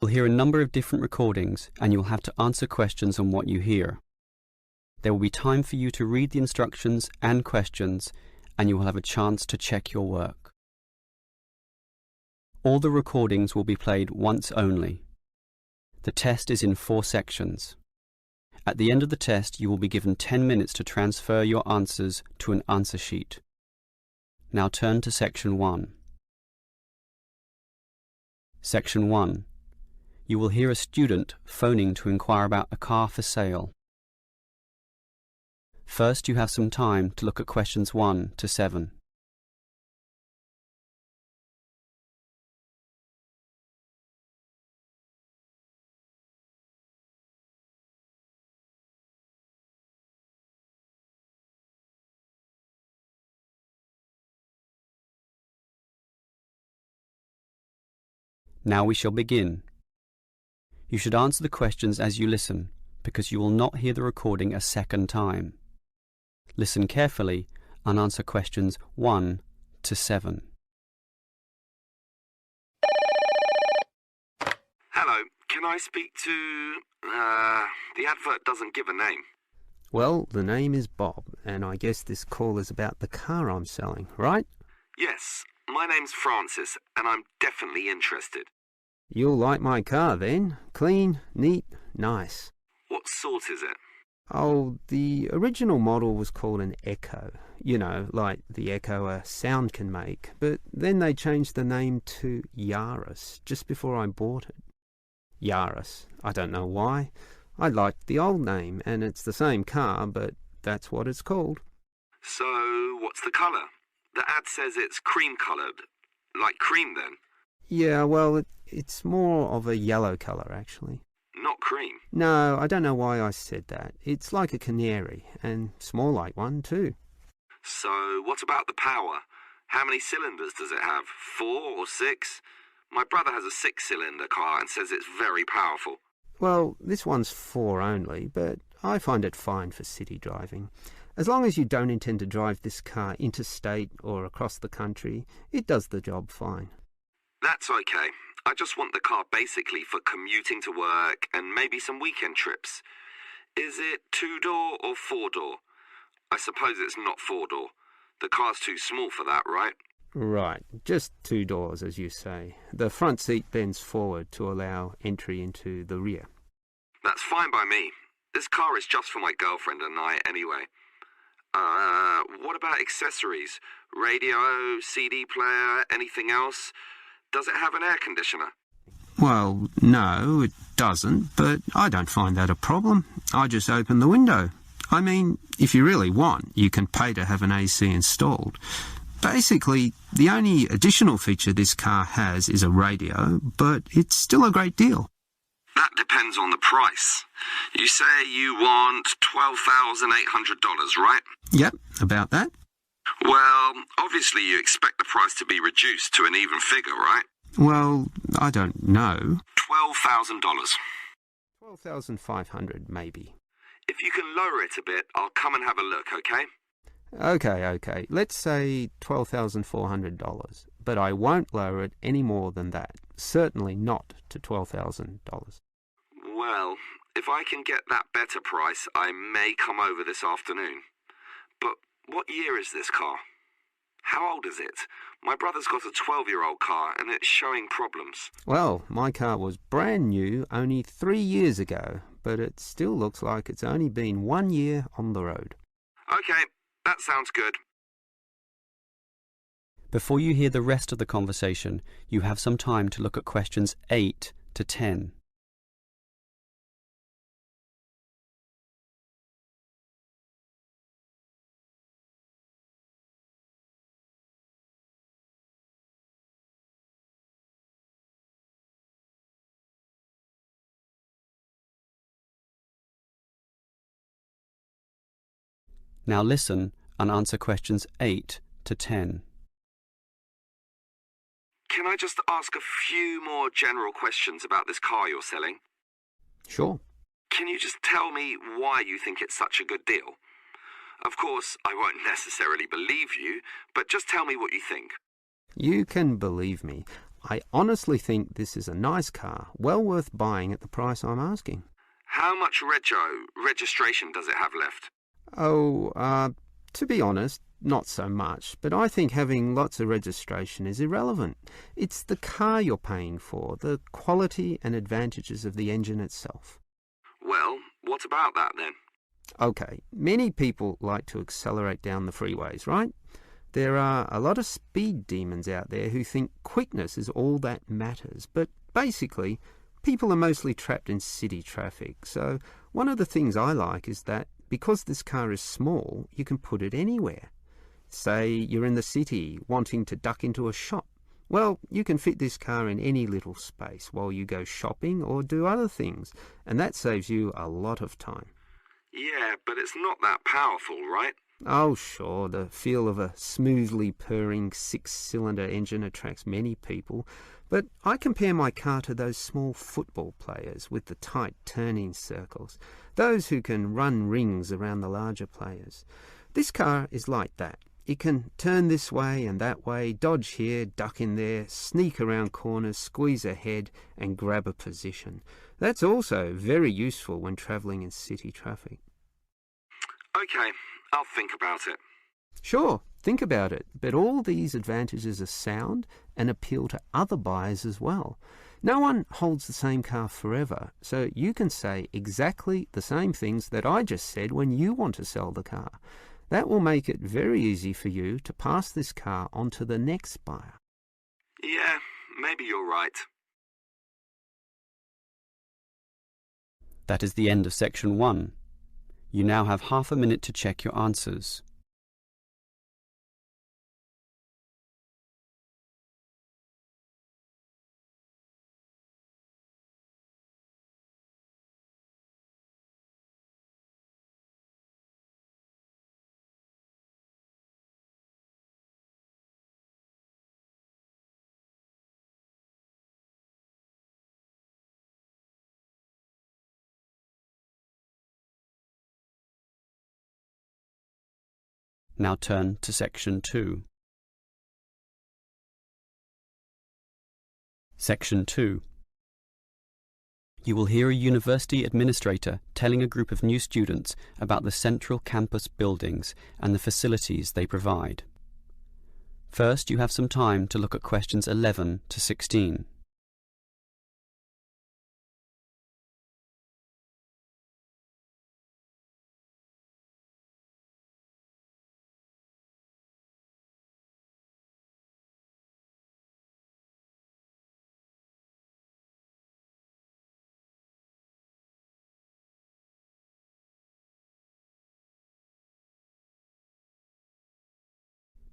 You'll hear a number of different recordings and you'll have to answer questions on what you hear. There will be time for you to read the instructions and questions, and you will have a chance to check your work. All the recordings will be played once only. The test is in 4 sections. At the end of the test, you will be given 10 minutes to transfer your answers to an answer sheet. Now turn to Section 1. Section 1. You will hear a student phoning to inquire about a car for sale. First, you have some time to look at questions 1 to 7. Now we shall begin. You should answer the questions as you listen, because you will not hear the recording a second time. Listen carefully and answer questions 1 to 7. Hello, can I speak to... the advert doesn't give a name. Well, the name is Bob, and I guess this call is about the car I'm selling, right? Yes, my name's Francis, and I'm definitely interested. You'll like my car then. Clean, neat, nice. What sort is it? Oh, the original model was called an Echo. You know, like the echo a sound can make. But then they changed the name to Yaris just before I bought it. Yaris. I don't know why. I liked the old name, and it's the same car, but that's what it's called. So, what's the colour? The ad says it's cream-coloured. Like cream, then? Yeah, well, it's more of a yellow colour, actually. Not cream? No, I don't know why I said that. It's like a canary, and small like one, too. So, what about the power? How many cylinders does it have? 4 or 6? My brother has a 6-cylinder car and says it's very powerful. Well, this one's 4 only, but I find it fine for city driving. As long as you don't intend to drive this car interstate or across the country, it does the job fine. That's okay. I just want the car basically for commuting to work and maybe some weekend trips. Is it 2-door or 4-door? I suppose it's not 4-door. The car's too small for that, right? Right, just 2 doors, as you say. The front seat bends forward to allow entry into the rear. That's fine by me. This car is just for my girlfriend and I anyway. What about accessories? Radio, CD player, anything else? Does it have an air conditioner? Well, no, it doesn't, but I don't find that a problem. I just open the window. I mean, if you really want, you can pay to have an AC installed. Basically, the only additional feature this car has is a radio, but it's still a great deal. That depends on the price. You say you want $12,800, right? Yep, about that. Well, obviously you expect the price to be reduced to an even figure, right? Well, I don't know. $12,000. 12,500, maybe. If you can lower it a bit, I'll come and have a look, okay? Okay. Let's say $12,400, but I won't lower it any more than that. Certainly not to $12,000. Well, if I can get that better price, I may come over this afternoon. But what year is this car? How old is it? My brother's got a 12-year-old car and it's showing problems. Well, my car was brand new only 3 years ago, but it still looks like it's only been 1 year on the road. Okay, that sounds good. Before you hear the rest of the conversation, you have some time to look at questions 8 to 10. Now listen and answer questions 8 to 10. Can I just ask a few more general questions about this car you're selling? Sure. Can you just tell me why you think it's such a good deal? Of course, I won't necessarily believe you, but just tell me what you think. You can believe me. I honestly think this is a nice car, well worth buying at the price I'm asking. How much registration does it have left? To be honest, not so much, but I think having lots of registration is irrelevant. It's the car you're paying for, the quality and advantages of the engine itself. Well, what about that then? Okay, many people like to accelerate down the freeways, right? There are a lot of speed demons out there who think quickness is all that matters, but basically, people are mostly trapped in city traffic. So one of the things I like is that because this car is small, you can put it anywhere. Say you're in the city wanting to duck into a shop. Well, you can fit this car in any little space while you go shopping or do other things, and that saves you a lot of time. Yeah, but it's not that powerful, right? Oh, sure, the feel of a smoothly purring 6-cylinder engine attracts many people, but I compare my car to those small football players with the tight turning circles, those who can run rings around the larger players. This car is like that. It can turn this way and that way, dodge here, duck in there, sneak around corners, squeeze ahead and grab a position. That's also very useful when travelling in city traffic. Okay, I'll think about it. Sure, think about it, but all these advantages are sound and appeal to other buyers as well. No one holds the same car forever, so you can say exactly the same things that I just said when you want to sell the car. That will make it very easy for you to pass this car on to the next buyer. Yeah, maybe you're right. That is the end of section 1. You now have half a minute to check your answers. Now turn to section 2. Section 2. You will hear a university administrator telling a group of new students about the central campus buildings and the facilities they provide. First, you have some time to look at questions 11 to 16.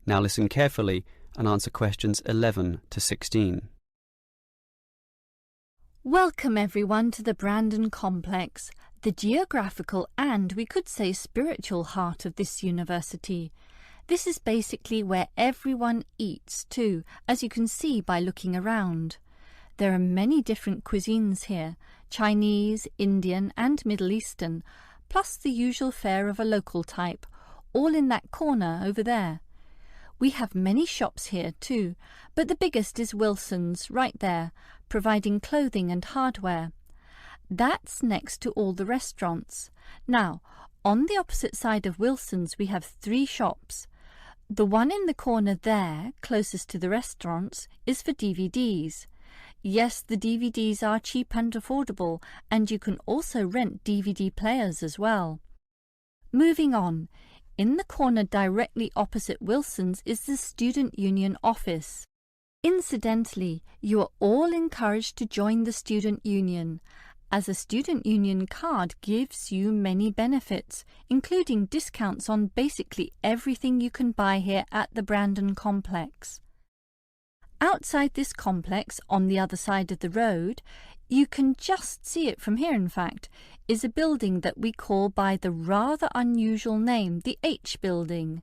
Now listen carefully and answer questions 11 to 16. Welcome everyone to the Brandon Complex, the geographical and we could say spiritual heart of this university. This is basically where everyone eats too, as you can see by looking around. There are many different cuisines here, Chinese, Indian and Middle Eastern, plus the usual fare of a local type, all in that corner over there. We have many shops here too, but the biggest is Wilson's right there, providing clothing and hardware. That's next to all the restaurants. Now, on the opposite side of Wilson's we have 3 shops. The one in the corner there, closest to the restaurants, is for DVDs. Yes, the DVDs are cheap and affordable, and you can also rent DVD players as well. Moving on. In the corner directly opposite Wilson's is the Student Union office. Incidentally, you are all encouraged to join the Student Union, as a Student Union card gives you many benefits, including discounts on basically everything you can buy here at the Brandon Complex. Outside this complex, on the other side of the road, you can just see it from here in fact, is a building that we call by the rather unusual name, the H Building.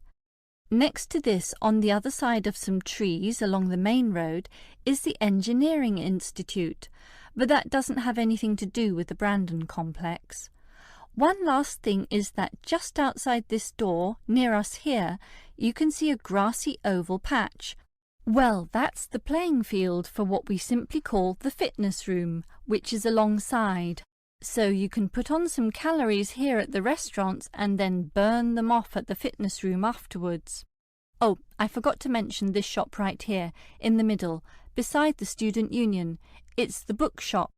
Next to this, on the other side of some trees along the main road, is the Engineering Institute, but that doesn't have anything to do with the Brandon Complex. One last thing is that just outside this door, near us here, you can see a grassy oval patch. Well, that's the playing field for what we simply call the fitness room, which is alongside. So you can put on some calories here at the restaurants and then burn them off at the fitness room afterwards. Oh, I forgot to mention this shop right here, in the middle, beside the Student Union. It's the bookshop,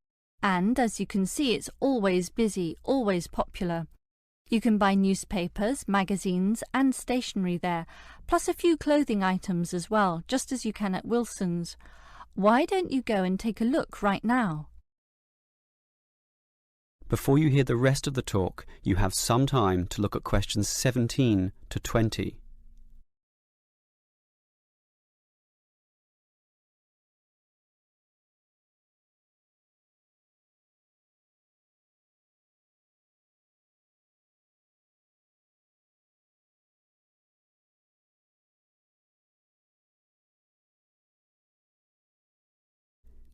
and as you can see, it's always busy, always popular. You can buy newspapers, magazines and stationery there, plus a few clothing items as well, just as you can at Wilson's. Why don't you go and take a look right now? Before you hear the rest of the talk, you have some time to look at questions 17 to 20.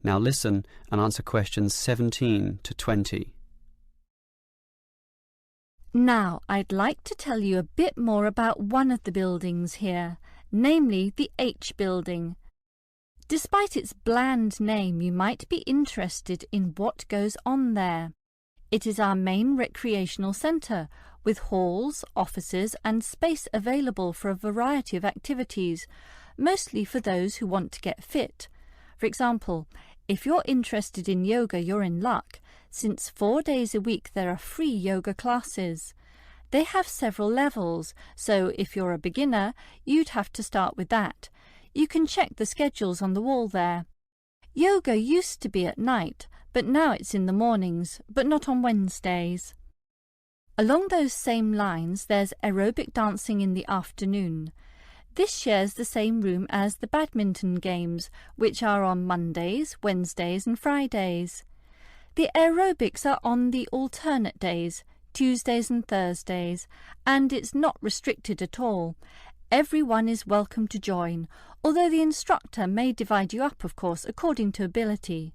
Now listen and answer questions 17 to 20. Now, I'd like to tell you a bit more about one of the buildings here, namely the H building. Despite its bland name, you might be interested in what goes on there. It is our main recreational centre, with halls, offices and space available for a variety of activities, mostly for those who want to get fit. For example, if you're interested in yoga, you're in luck, since 4 days a week there are free yoga classes. They have several levels, so if you're a beginner, you'd have to start with that. You can check the schedules on the wall there. Yoga used to be at night, but now it's in the mornings, but not on Wednesdays. Along those same lines, there's aerobic dancing in the afternoon. This shares the same room as the badminton games, which are on Mondays, Wednesdays and Fridays. The aerobics are on the alternate days, Tuesdays and Thursdays, and it's not restricted at all. Everyone is welcome to join, although the instructor may divide you up, of course, according to ability.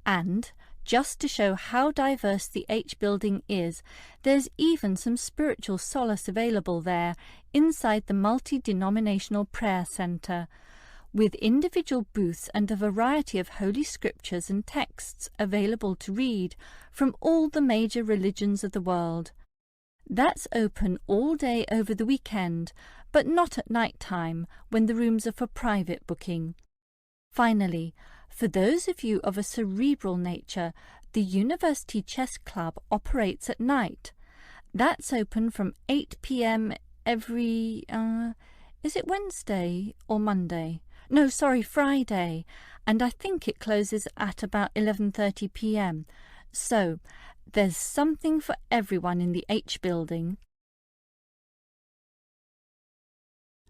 And, just to show how diverse the H building is, there's even some spiritual solace available there inside the multi-denominational prayer centre, with individual booths and a variety of holy scriptures and texts available to read from all the major religions of the world. That's open all day over the weekend, but not at night time, when the rooms are for private booking. Finally, for those of you of a cerebral nature, the University Chess Club operates at night. That's open from 8 p.m. every, is it Wednesday or Monday? No, sorry, Friday. And I think it closes at about 11:30 p.m. So, there's something for everyone in the H building.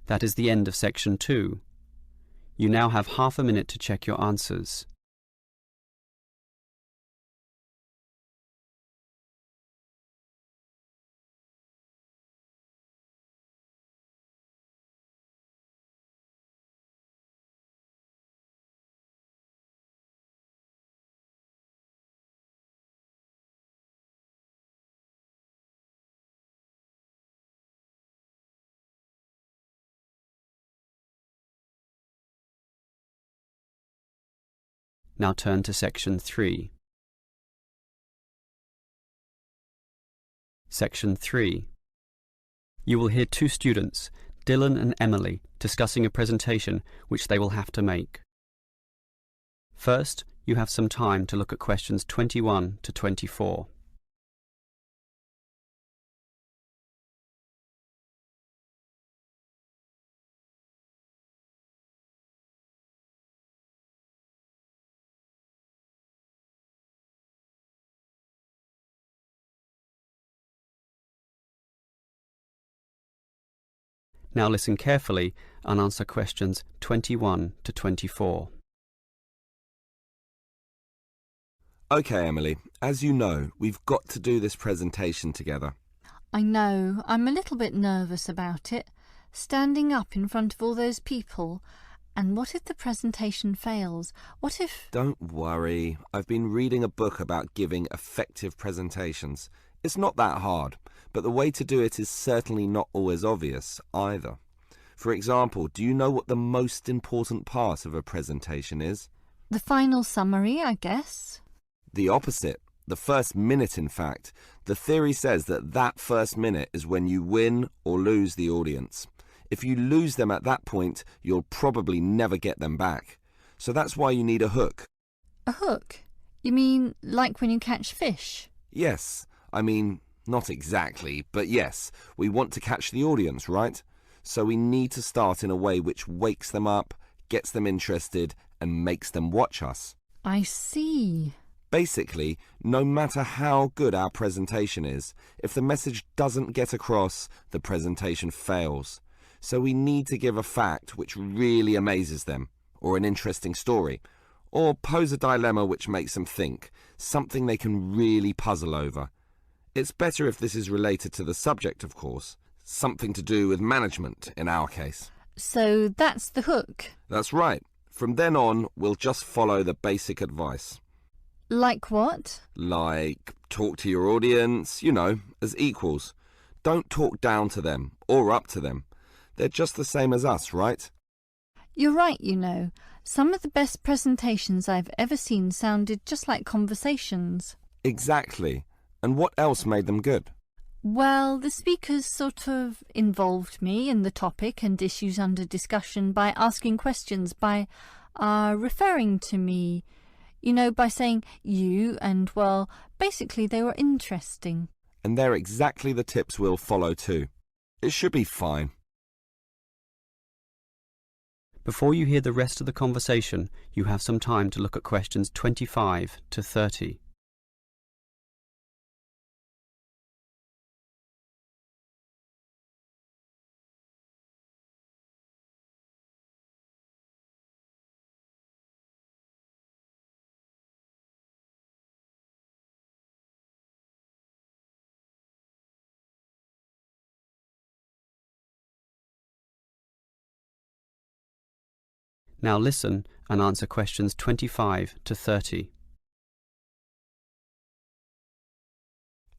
That is the end of section 2. You now have half a minute to check your answers. Now turn to section 3. Section 3. You will hear 2 students, Dylan and Emily, discussing a presentation which they will have to make. First, you have some time to look at questions 21 to 24. Now listen carefully and answer questions 21 to 24. Okay, Emily, as you know, we've got to do this presentation together. I know, I'm a little bit nervous about it, standing up in front of all those people. And what if the presentation fails? What if... Don't worry. I've been reading a book about giving effective presentations. It's not that hard, but the way to do it is certainly not always obvious either. For example, do you know what the most important part of a presentation is? The final summary, I guess. The opposite. The first minute, in fact. The theory says that first minute is when you win or lose the audience. If you lose them at that point, you'll probably never get them back. So that's why you need a hook. A hook? You mean like when you catch fish? Yes. I mean, not exactly, but yes. We want to catch the audience, right? So we need to start in a way which wakes them up, gets them interested, and makes them watch us. I see. Basically, no matter how good our presentation is, if the message doesn't get across, the presentation fails. So we need to give a fact which really amazes them, or an interesting story, or pose a dilemma which makes them think, something they can really puzzle over. It's better if this is related to the subject, of course, something to do with management in our case. So that's the hook? That's right. From then on, we'll just follow the basic advice. Like what? Like, talk to your audience, as equals. Don't talk down to them or up to them. They're just the same as us, right? You're right, Some of the best presentations I've ever seen sounded just like conversations. Exactly. And what else made them good? Well, the speakers sort of involved me in the topic and issues under discussion by asking questions, by referring to me, by saying you, and, well, basically they were interesting. And they're exactly the tips we'll follow too. It should be fine. Before you hear the rest of the conversation, you have some time to look at questions 25 to 30. Now listen and answer questions 25 to 30.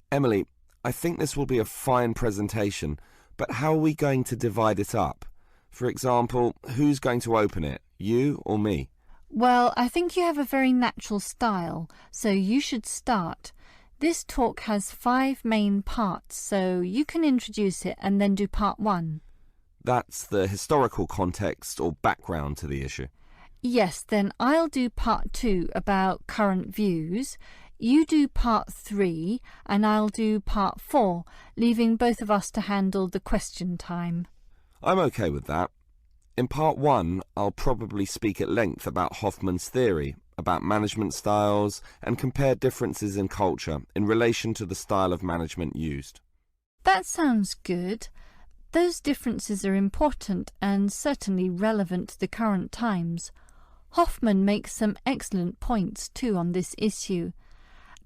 Emily, I think this will be a fine presentation, but how are we going to divide it up? For example, who's going to open it, you or me? Well, I think you have a very natural style, so you should start. This talk has 5 main parts, so you can introduce it and then do part 1. That's the historical context or background to the issue. Yes, then I'll do part 2 about current views. You do part 3 and I'll do part 4, leaving both of us to handle the question time. I'm okay with that. In part 1, I'll probably speak at length about Hoffman's theory, about management styles, and compare differences in culture in relation to the style of management used. That sounds good. Those differences are important and certainly relevant to the current times. Hoffman makes some excellent points too on this issue.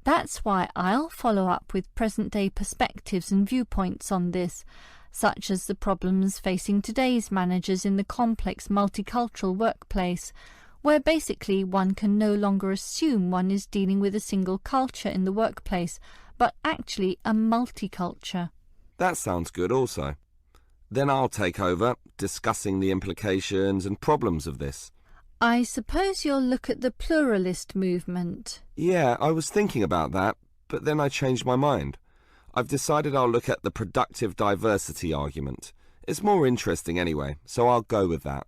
That's why I'll follow up with present-day perspectives and viewpoints on this, such as the problems facing today's managers in the complex multicultural workplace, where basically one can no longer assume one is dealing with a single culture in the workplace, but actually a multiculture. That sounds good also. Then I'll take over, discussing the implications and problems of this. I suppose you'll look at the pluralist movement. Yeah, I was thinking about that, but then I changed my mind. I've decided I'll look at the productive diversity argument. It's more interesting anyway, so I'll go with that.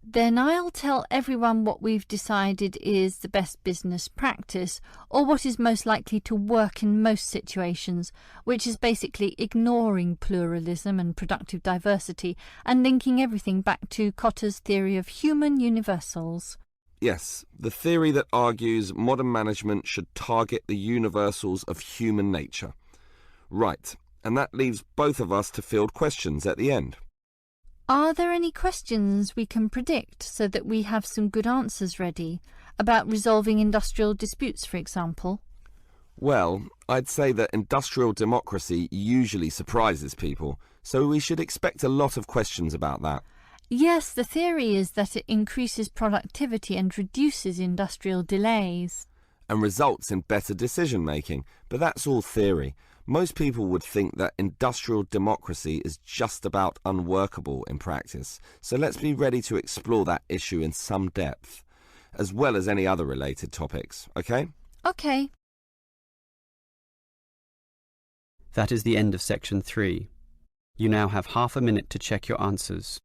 Then I'll tell everyone what we've decided is the best business practice, or what is most likely to work in most situations, which is basically ignoring pluralism and productive diversity and linking everything back to Kotter's theory of human universals. Yes, the theory that argues modern management should target the universals of human nature. Right, and that leaves both of us to field questions at the end. Are there any questions we can predict so that we have some good answers ready? About resolving industrial disputes, for example? Well, I'd say that industrial democracy usually surprises people, so we should expect a lot of questions about that. Yes, the theory is that it increases productivity and reduces industrial delays. and results in better decision making. But that's all theory. Most people would think that industrial democracy is just about unworkable in practice. So let's be ready to explore that issue in some depth, as well as any other related topics, okay? Okay. That is the end of section 3. You now have half a minute to check your answers.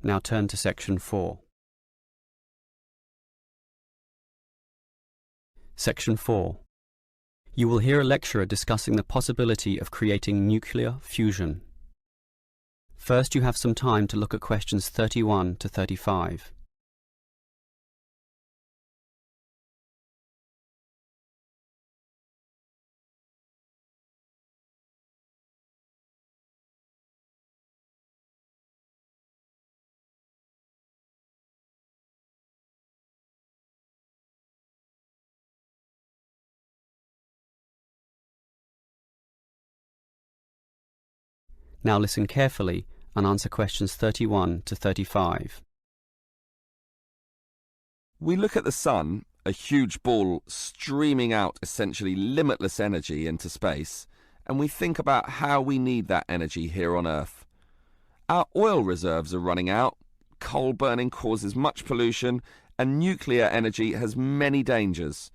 Now turn to section 4. Section 4. You will hear a lecturer discussing the possibility of creating nuclear fusion. First, you have some time to look at questions 31 to 35. Now listen carefully and answer questions 31 to 35. We look at the sun, a huge ball streaming out essentially limitless energy into space, and we think about how we need that energy here on Earth. Our oil reserves are running out, coal burning causes much pollution, and nuclear energy has many dangers.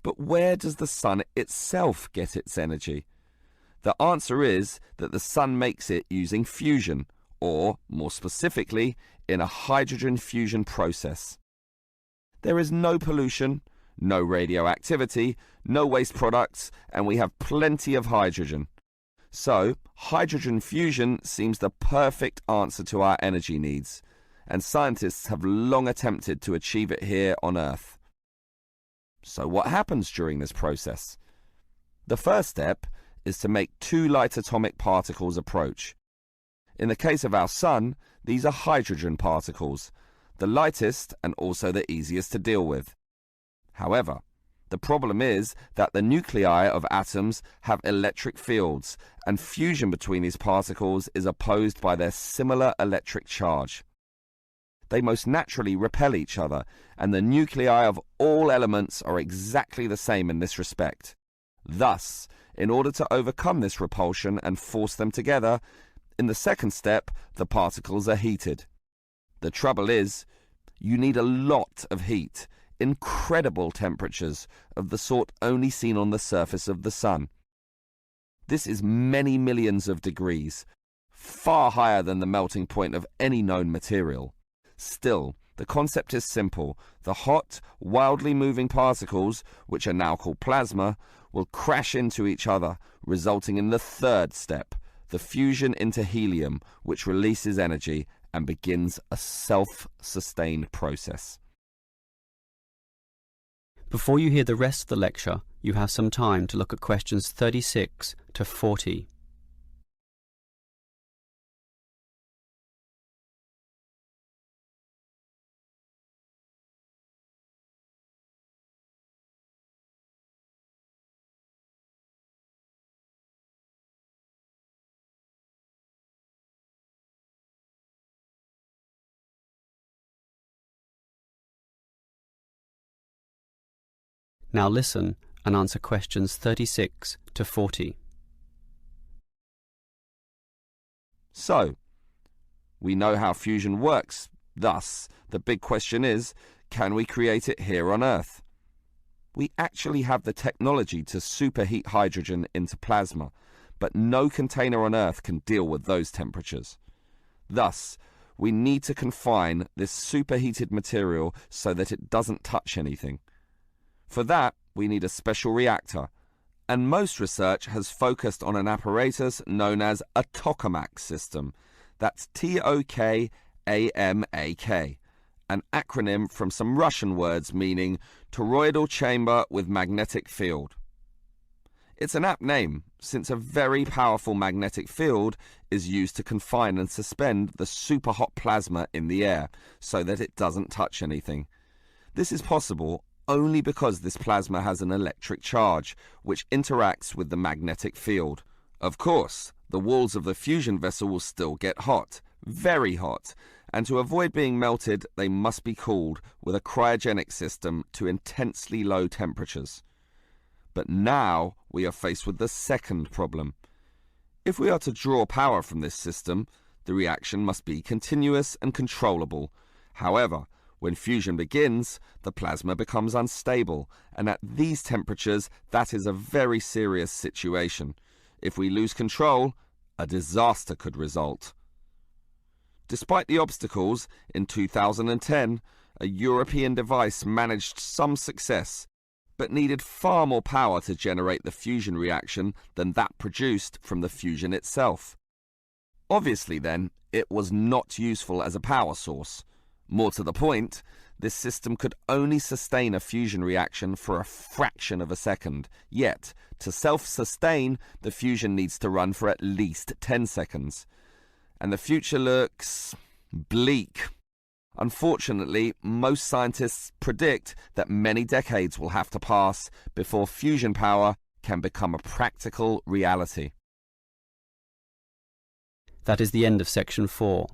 But where does the sun itself get its energy? The answer is that the sun makes it using fusion, or, more specifically, in a hydrogen fusion process. There is no pollution, no radioactivity, no waste products, and we have plenty of hydrogen. So, hydrogen fusion seems the perfect answer to our energy needs, and scientists have long attempted to achieve it here on Earth. So what happens during this process? The first step is to make two light atomic particles approach. In the case of our sun, these are hydrogen particles, the lightest and also the easiest to deal with. However, the problem is that the nuclei of atoms have electric fields, and fusion between these particles is opposed by their similar electric charge. They most naturally repel each other, and the nuclei of all elements are exactly the same in this respect. Thus, in order to overcome this repulsion and force them together, in the second step, the particles are heated. The trouble is, you need a lot of heat, incredible temperatures of the sort only seen on the surface of the sun. This is many millions of degrees, far higher than the melting point of any known material. Still, the concept is simple. The hot, wildly moving particles, which are now called plasma, will crash into each other, resulting in the third step, the fusion into helium, which releases energy and begins a self-sustained process. Before you hear the rest of the lecture, you have some time to look at questions 36 to 40. Now listen and answer questions 36 to 40. So, we know how fusion works. Thus, the big question is, can we create it here on Earth? We actually have the technology to superheat hydrogen into plasma, but no container on Earth can deal with those temperatures. Thus, we need to confine this superheated material so that it doesn't touch anything. For that, we need a special reactor, and most research has focused on an apparatus known as a tokamak system. That's Tokamak, an acronym from some Russian words meaning toroidal chamber with magnetic field. It's an apt name, since a very powerful magnetic field is used to confine and suspend the superhot plasma in the air so that it doesn't touch anything. This is possible only because this plasma has an electric charge, which interacts with the magnetic field. Of course, the walls of the fusion vessel will still get hot, very hot, and to avoid being melted, they must be cooled with a cryogenic system to intensely low temperatures. But now we are faced with the second problem. If we are to draw power from this system, the reaction must be continuous and controllable. However, when fusion begins, the plasma becomes unstable, and at these temperatures, that is a very serious situation. If we lose control, a disaster could result. Despite the obstacles, in 2010, a European device managed some success, but needed far more power to generate the fusion reaction than that produced from the fusion itself. Obviously then, it was not useful as a power source. More to the point, this system could only sustain a fusion reaction for a fraction of a second, yet, to self-sustain, the fusion needs to run for at least 10 seconds. And the future looks bleak. Unfortunately, most scientists predict that many decades will have to pass before fusion power can become a practical reality. That is the end of section 4.